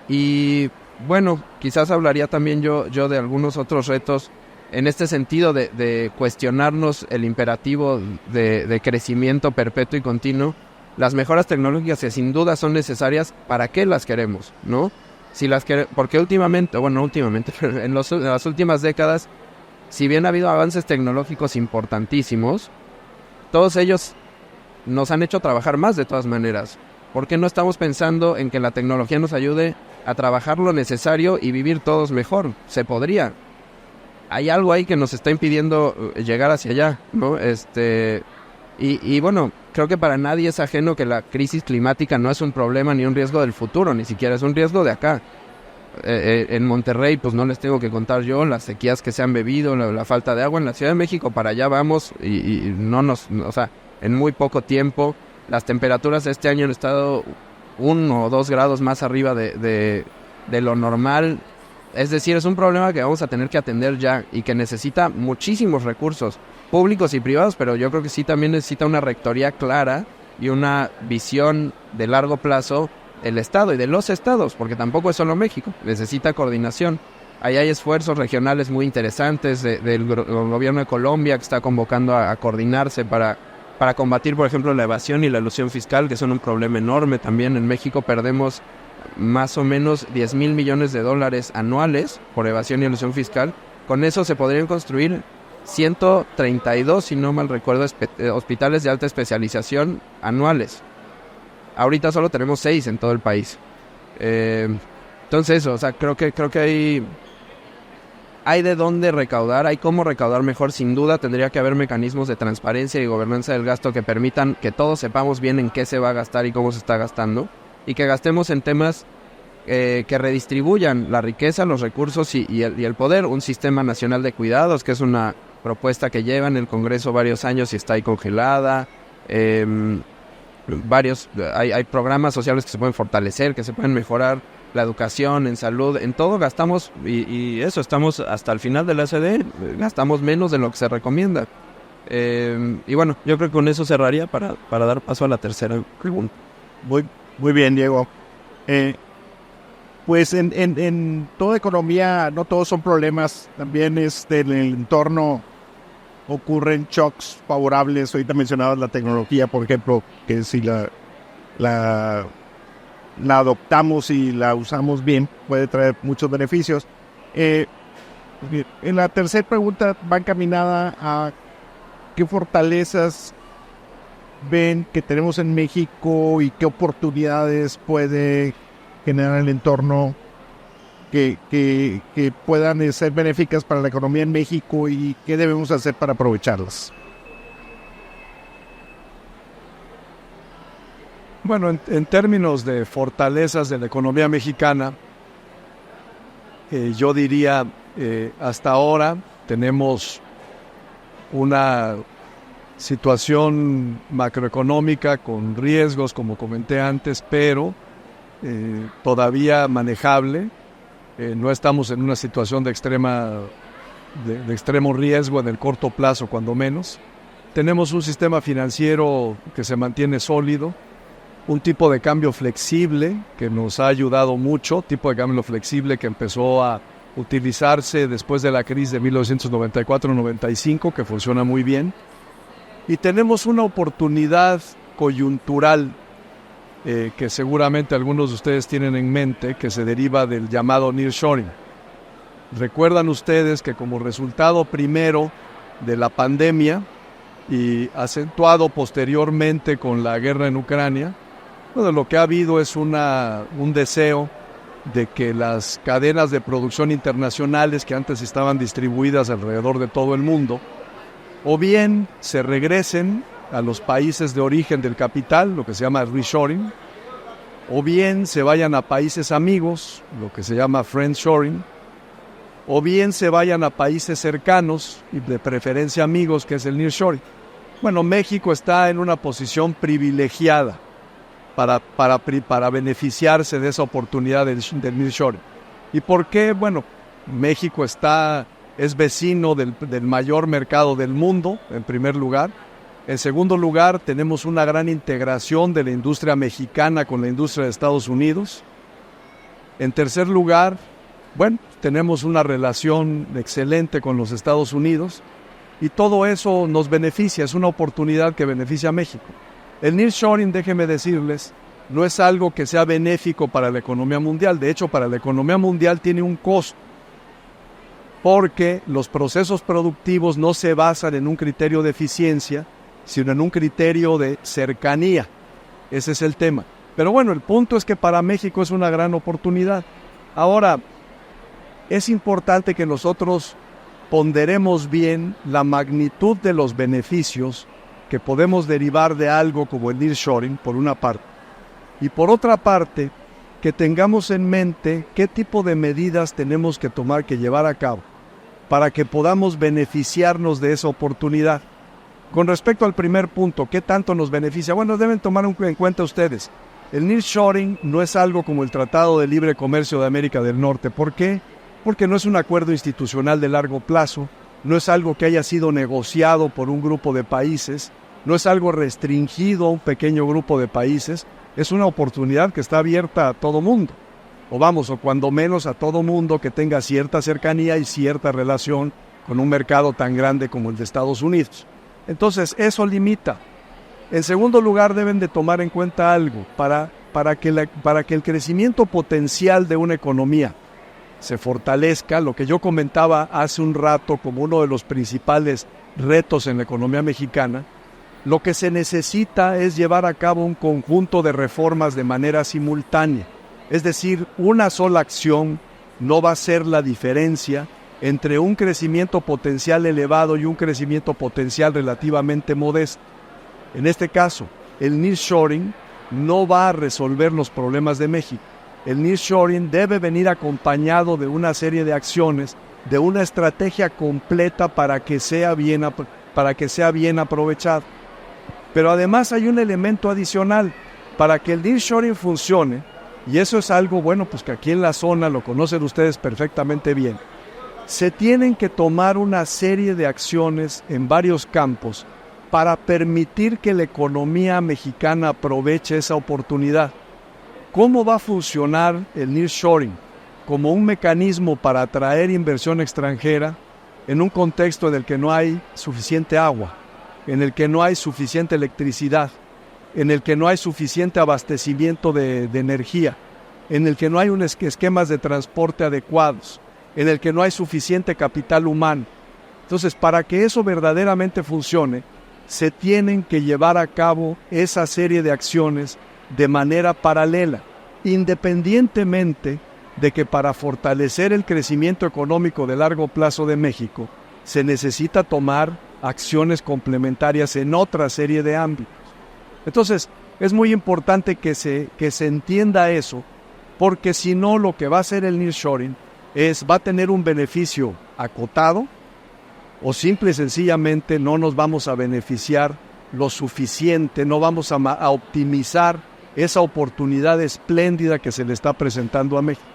Y bueno, quizás hablaría también yo de algunos otros retos en este sentido de cuestionarnos el imperativo de crecimiento perpetuo y continuo. Las mejoras tecnológicas, que sin duda son necesarias, ¿para qué las queremos, no? Porque últimamente, pero en las últimas décadas, si bien ha habido avances tecnológicos importantísimos, todos ellos nos han hecho trabajar más de todas maneras. ¿Por qué no estamos pensando en que la tecnología nos ayude a trabajar lo necesario y vivir todos mejor? Se podría. Hay algo ahí que nos está impidiendo llegar hacia allá, ¿no? Y bueno, creo que para nadie es ajeno que la crisis climática no es un problema ni un riesgo del futuro, ni siquiera es un riesgo de acá. En Monterrey, pues no les tengo que contar yo las sequías que se han bebido, la falta de agua. En la Ciudad de México para allá vamos, y en muy poco tiempo las temperaturas este año han estado 1 o 2 grados más arriba de lo normal. Es decir, es un problema que vamos a tener que atender ya, y que necesita muchísimos recursos públicos y privados, pero yo creo que sí también necesita una rectoría clara y una visión de largo plazo del Estado y de los estados, porque tampoco es solo México, necesita coordinación. Ahí hay esfuerzos regionales muy interesantes del gobierno de Colombia, que está convocando a coordinarse para combatir, por ejemplo, la evasión y la elusión fiscal, que son un problema enorme también. En México perdemos más o menos $10,000 millones anuales por evasión y elusión fiscal. Con eso se podrían construir 132, si no mal recuerdo, hospitales de alta especialización anuales. Ahorita solo tenemos 6 en todo el país. Entonces eso, o sea, creo que hay de dónde recaudar, hay cómo recaudar mejor. Sin duda tendría que haber mecanismos de transparencia y gobernanza del gasto que permitan que todos sepamos bien en qué se va a gastar y cómo se está gastando, y que gastemos en temas que redistribuyan la riqueza, los recursos y el poder. Un sistema nacional de cuidados, que es una propuesta que lleva en el Congreso varios años y está ahí congelada. Hay programas sociales que se pueden fortalecer, que se pueden mejorar. La educación, en salud, en todo gastamos, y eso, estamos hasta el final del ACD, gastamos menos de lo que se recomienda. Y bueno, yo creo que con eso cerraría para dar paso a la tercera pregunta. Muy bien, Diego. Pues en toda economía no todos son problemas, también en el entorno ocurren shocks favorables. Ahorita mencionabas la tecnología, por ejemplo, que si la adoptamos y la usamos bien, puede traer muchos beneficios. En la tercera pregunta va encaminada a qué fortalezas ven que tenemos en México y qué oportunidades puede generar el entorno que puedan ser benéficas para la economía en México, y qué debemos hacer para aprovecharlas. Bueno, en términos de fortalezas de la economía mexicana, yo diría, hasta ahora tenemos una situación macroeconómica con riesgos, como comenté antes, pero todavía manejable. No estamos en una situación de extremo riesgo en el corto plazo, cuando menos. Tenemos un sistema financiero que se mantiene sólido, un tipo de cambio flexible que nos ha ayudado mucho, tipo de cambio flexible que empezó a utilizarse después de la crisis de 1994-95, que funciona muy bien. Y tenemos una oportunidad coyuntural que seguramente algunos de ustedes tienen en mente, que se deriva del llamado nearshoring. Recuerdan ustedes que como resultado primero de la pandemia y acentuado posteriormente con la guerra en Ucrania, bueno, lo que ha habido es un deseo de que las cadenas de producción internacionales que antes estaban distribuidas alrededor de todo el mundo, o bien se regresen a los países de origen del capital, lo que se llama reshoring, o bien se vayan a países amigos, lo que se llama friendshoring, o bien se vayan a países cercanos y de preferencia amigos, que es el nearshoring. Bueno, México está en una posición privilegiada para beneficiarse de esa oportunidad del nearshoring. ¿Y por qué? Bueno, México es vecino del mayor mercado del mundo, en primer lugar. En segundo lugar, tenemos una gran integración de la industria mexicana con la industria de Estados Unidos. En tercer lugar, bueno, tenemos una relación excelente con los Estados Unidos, y todo eso nos beneficia, es una oportunidad que beneficia a México. El nearshoring, déjenme decirles, no es algo que sea benéfico para la economía mundial. De hecho, para la economía mundial tiene un costo, porque los procesos productivos no se basan en un criterio de eficiencia, sino en un criterio de cercanía. Ese es el tema. Pero bueno, el punto es que para México es una gran oportunidad. Ahora, es importante que nosotros ponderemos bien la magnitud de los beneficios que podemos derivar de algo como el nearshoring, por una parte, y por otra parte, que tengamos en mente qué tipo de medidas tenemos que tomar, que llevar a cabo, para que podamos beneficiarnos de esa oportunidad. Con respecto al primer punto, ¿qué tanto nos beneficia? Bueno, deben tomar en cuenta ustedes, el nearshoring no es algo como el Tratado de Libre Comercio de América del Norte. ¿Por qué? Porque no es un acuerdo institucional de largo plazo, no es algo que haya sido negociado por un grupo de países, no es algo restringido a un pequeño grupo de países, es una oportunidad que está abierta a todo mundo, o cuando menos a todo mundo que tenga cierta cercanía y cierta relación con un mercado tan grande como el de Estados Unidos. Entonces, eso limita. En segundo lugar, deben de tomar en cuenta algo, para que el crecimiento potencial de una economía se fortalezca. Lo que yo comentaba hace un rato como uno de los principales retos en la economía mexicana, lo que se necesita es llevar a cabo un conjunto de reformas de manera simultánea. Es decir, una sola acción no va a ser la diferencia entre un crecimiento potencial elevado y un crecimiento potencial relativamente modesto. En este caso, el nearshoring no va a resolver los problemas de México. El nearshoring debe venir acompañado de una serie de acciones, de una estrategia completa para que sea bien aprovechado. Pero además hay un elemento adicional. Para que el nearshoring funcione, y eso es algo bueno, pues que aquí en la zona lo conocen ustedes perfectamente bien, se tienen que tomar una serie de acciones en varios campos para permitir que la economía mexicana aproveche esa oportunidad. ¿Cómo va a funcionar el nearshoring? Como un mecanismo para atraer inversión extranjera en un contexto en el que no hay suficiente agua, en el que no hay suficiente electricidad, en el que no hay suficiente abastecimiento de energía, en el que no hay esquemas de transporte adecuados, en el que no hay suficiente capital humano. Entonces, para que eso verdaderamente funcione, se tienen que llevar a cabo esa serie de acciones de manera paralela, independientemente de que para fortalecer el crecimiento económico de largo plazo de México, se necesita tomar acciones complementarias en otra serie de ámbitos. Entonces, es muy importante que se entienda eso, porque si no, lo que va a hacer el nearshoring va a tener un beneficio acotado, o simple y sencillamente no nos vamos a beneficiar lo suficiente, no vamos a optimizar esa oportunidad espléndida que se le está presentando a México.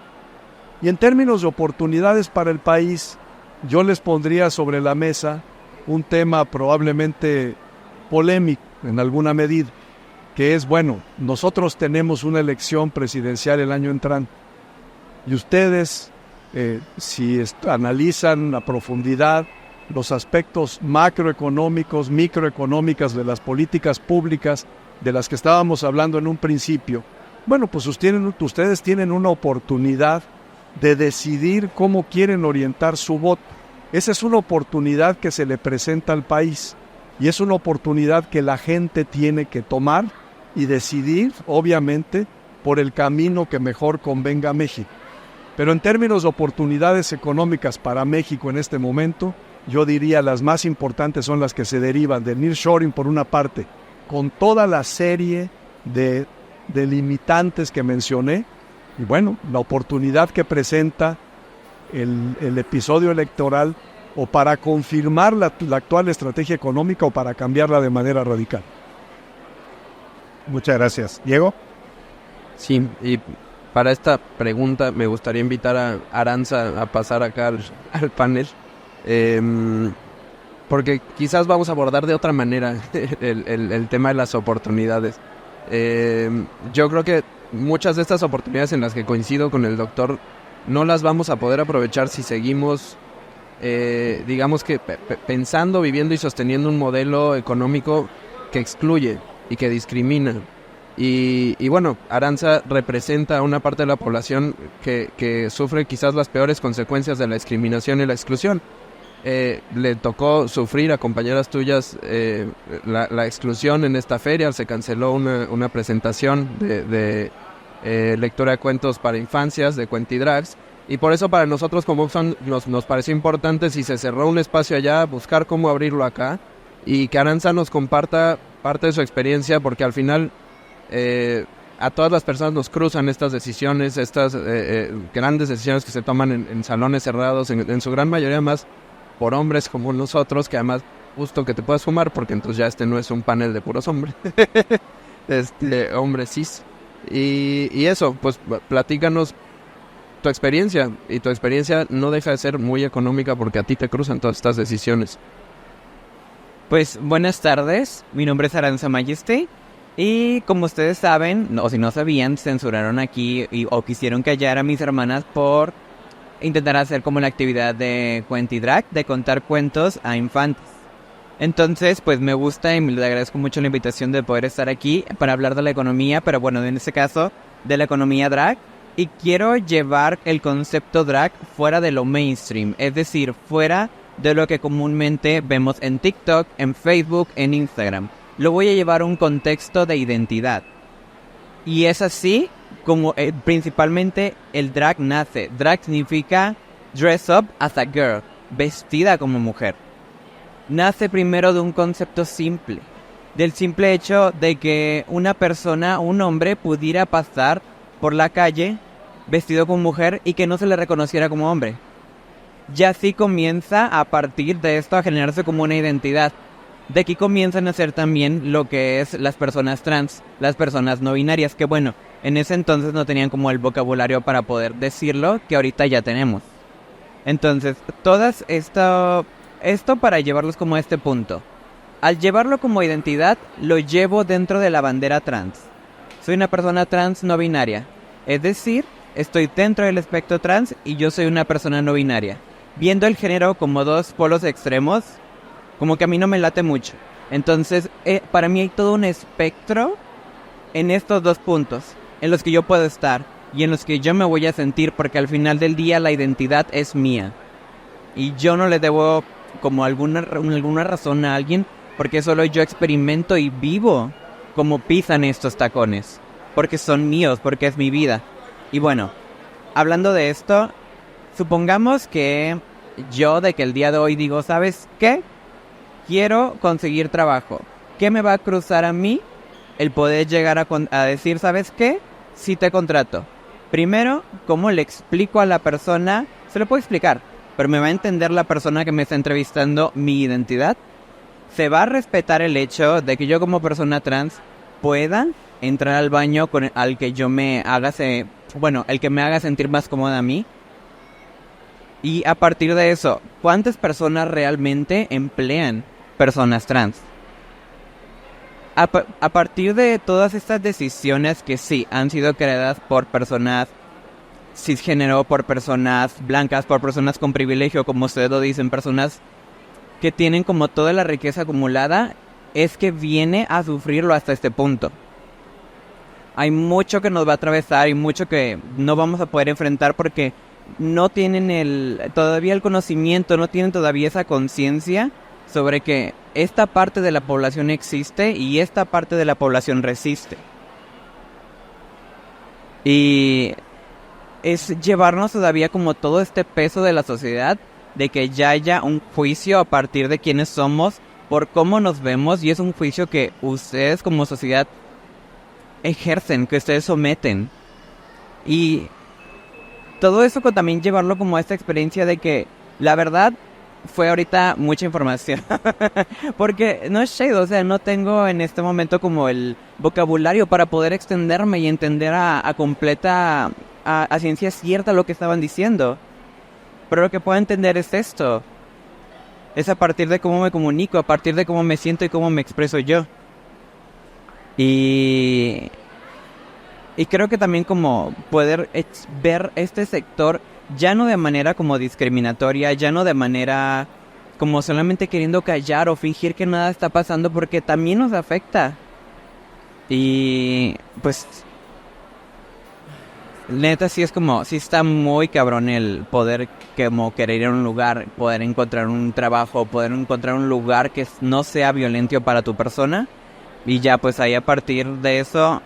Y en términos de oportunidades para el país, yo les pondría sobre la mesa un tema probablemente polémico en alguna medida, que es, bueno, nosotros tenemos una elección presidencial el año entrante, y ustedes, si analizan a profundidad los aspectos macroeconómicos, microeconómicas de las políticas públicas de las que estábamos hablando en un principio, bueno, pues ustedes tienen una oportunidad de decidir cómo quieren orientar su voto. Esa es una oportunidad que se le presenta al país y es una oportunidad que la gente tiene que tomar y decidir, obviamente, por el camino que mejor convenga a México. Pero en términos de oportunidades económicas para México en este momento, yo diría las más importantes son las que se derivan del nearshoring por una parte, con toda la serie de limitantes que mencioné, y bueno, la oportunidad que presenta el episodio electoral o para confirmar la actual estrategia económica o para cambiarla de manera radical. Muchas gracias. ¿Diego? Sí, y para esta pregunta me gustaría invitar a Arantxa a pasar acá al panel, porque quizás vamos a abordar de otra manera el tema de las oportunidades. Yo creo que muchas de estas oportunidades en las que coincido con el doctor no las vamos a poder aprovechar si seguimos, digamos que pensando, viviendo y sosteniendo un modelo económico que excluye y que discrimina. Y bueno, Arantxa representa a una parte de la población que sufre quizás las peores consecuencias de la discriminación y la exclusión. Le tocó sufrir a compañeras tuyas la exclusión en esta feria. Se canceló una presentación de lectura de cuentos para infancias de Cuentidrags, y por eso para nosotros como Oxfam nos pareció importante, si se cerró un espacio allá, buscar cómo abrirlo acá y que Arantxa nos comparta parte de su experiencia, porque al final a todas las personas nos cruzan estas decisiones, estas grandes decisiones que se toman en salones cerrados, en su gran mayoría más por hombres como nosotros, que además justo que te puedas fumar, porque entonces ya no es un panel de puros hombres, hombres cis. Y eso, pues platícanos tu experiencia, y tu experiencia no deja de ser muy económica porque a ti te cruzan todas estas decisiones. Pues buenas tardes, mi nombre es Arantxa Mayeste y como ustedes saben, o si no sabían, censuraron aquí o quisieron callar a mis hermanas por intentar hacer como la actividad de Cuentidrag, de contar cuentos a infantes. Entonces, pues me gusta y le agradezco mucho la invitación de poder estar aquí para hablar de la economía, pero bueno, en este caso, de la economía drag. Y quiero llevar el concepto drag fuera de lo mainstream, es decir, fuera de lo que comúnmente vemos en TikTok, en Facebook, en Instagram. Lo voy a llevar a un contexto de identidad. Y es así como principalmente el drag nace. Drag significa dress up as a girl, vestida como mujer. Nace primero de un concepto simple, del simple hecho de que una persona, un hombre, pudiera pasar por la calle vestido como mujer y que no se le reconociera como hombre. Ya así comienza a partir de esto a generarse como una identidad. De aquí comienzan a ser también lo que es las personas trans, las personas no binarias, que bueno, en ese entonces no tenían como el vocabulario para poder decirlo, que ahorita ya tenemos. Entonces, todas esto para llevarlos como a este punto. Al llevarlo como identidad, lo llevo dentro de la bandera trans. Soy una persona trans no binaria, es decir, estoy dentro del espectro trans y yo soy una persona no binaria. Viendo el género como dos polos extremos, como que a mí no me late mucho. Entonces, para mí hay todo un espectro en estos dos puntos, en los que yo puedo estar y en los que yo me voy a sentir, porque al final del día la identidad es mía. Y yo no le debo como alguna razón a alguien, porque solo yo experimento y vivo como pisan estos tacones, porque son míos, porque es mi vida. Y bueno, hablando de esto, supongamos que yo de que el día de hoy digo, ¿sabes qué? Quiero conseguir trabajo. ¿Qué me va a cruzar a mí? El poder llegar a decir, ¿sabes qué? Sí te contrato. Primero, ¿cómo le explico a la persona? Se lo puedo explicar, pero me va a entender la persona que me está entrevistando mi identidad. Se va a respetar el hecho de que yo como persona trans pueda entrar al baño con al que yo me haga el que me haga sentir más cómoda a mí. Y a partir de eso, ¿cuántas personas realmente emplean personas trans? A partir de todas estas decisiones que sí han sido creadas por personas cisgénero, por personas blancas, por personas con privilegio, como ustedes lo dicen, personas que tienen como toda la riqueza acumulada, es que viene a sufrirlo hasta este punto. Hay mucho que nos va a atravesar y mucho que no vamos a poder enfrentar porque no tienen todavía el conocimiento, no tienen todavía esa conciencia sobre que esta parte de la población existe y esta parte de la población resiste. Y es llevarnos todavía como todo este peso de la sociedad, de que ya haya un juicio a partir de quiénes somos, por cómo nos vemos, y es un juicio que ustedes como sociedad ejercen, que ustedes someten. Y todo eso también llevarlo como a esta experiencia de que la verdad fue ahorita mucha información. Porque no es shade, o sea, no tengo en este momento como el vocabulario para poder extenderme y entender a completa, a ciencia cierta lo que estaban diciendo. Pero lo que puedo entender es esto. Es a partir de cómo me comunico, a partir de cómo me siento y cómo me expreso yo. Y creo que también como poder ver este sector ya no de manera como discriminatoria, ya no de manera como solamente queriendo callar o fingir que nada está pasando, porque también nos afecta. Y pues neta sí es como, sí está muy cabrón el poder como querer ir a un lugar, poder encontrar un trabajo, poder encontrar un lugar que no sea violento para tu persona. Y ya pues ahí a partir de eso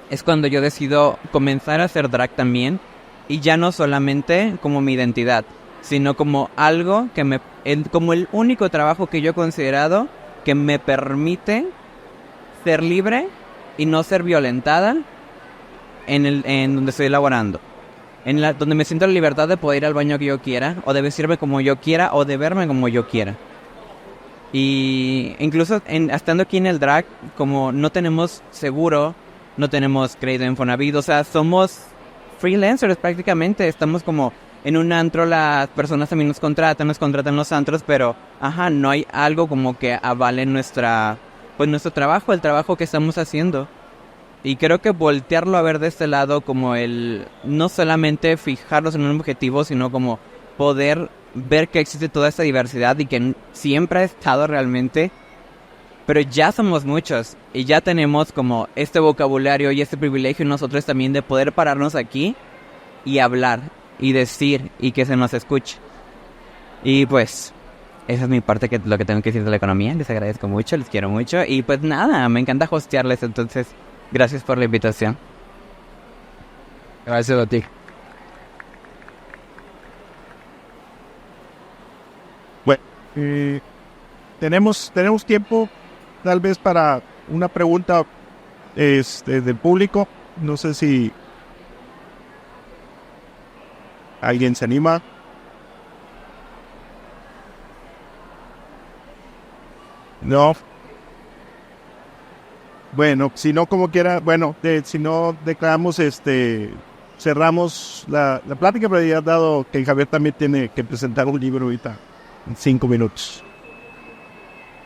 es cuando yo decido comenzar a hacer drag también. Y ya no solamente como mi identidad, sino como algo que como el único trabajo que yo he considerado que me permite ser libre y no ser violentada en donde estoy laborando. Donde me siento la libertad de poder ir al baño que yo quiera, o de vestirme como yo quiera, o de verme como yo quiera. Y incluso estando aquí en el drag, como no tenemos seguro, no tenemos crédito en Infonavit, o sea, somos freelancers prácticamente, estamos como en un antro, las personas también nos contratan los antros, pero no hay algo como que avale nuestro trabajo, el trabajo que estamos haciendo. Y creo que voltearlo a ver de este lado como no solamente fijarnos en un objetivo, sino como poder ver que existe toda esta diversidad y que siempre ha estado realmente, pero ya somos muchos y ya tenemos como este vocabulario y este privilegio nosotros también de poder pararnos aquí y hablar y decir y que se nos escuche. Y pues esa es mi parte, lo que tengo que decir de la economía. Les agradezco mucho, les quiero mucho y pues nada, me encanta hostearles, entonces gracias por la invitación. Gracias a ti. Bueno, tenemos tiempo tal vez para una pregunta del público. No sé si alguien se anima. No. Bueno, si no, como quiera, bueno, si no declaramos, cerramos la plática, pero ya dado que Javier también tiene que presentar un libro ahorita en 5 minutos.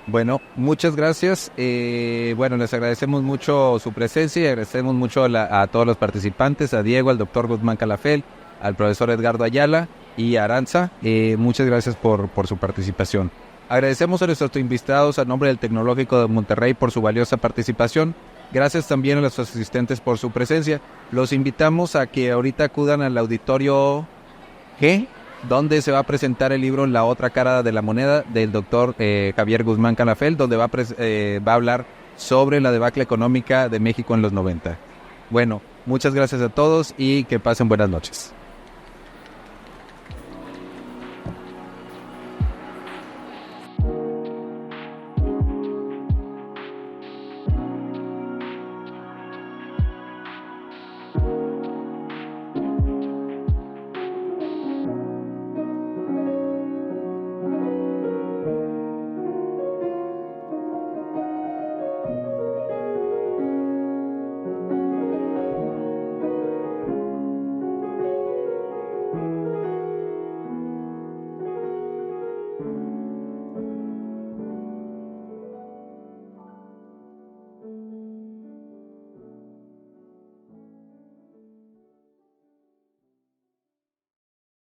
Bueno, muchas gracias. Bueno, les agradecemos mucho su presencia y agradecemos mucho a todos los participantes, a Diego, al doctor Guzmán Calafel, al profesor Edgardo Ayala y a Aranza. Muchas gracias por su participación. Agradecemos a nuestros invitados a nombre del Tecnológico de Monterrey por su valiosa participación. Gracias también a los asistentes por su presencia. Los invitamos a que ahorita acudan al auditorio G, donde se va a presentar el libro La otra cara de la moneda del doctor Javier Guzmán Calafel, donde va a hablar sobre la debacle económica de México en los 90. Bueno, muchas gracias a todos y que pasen buenas noches.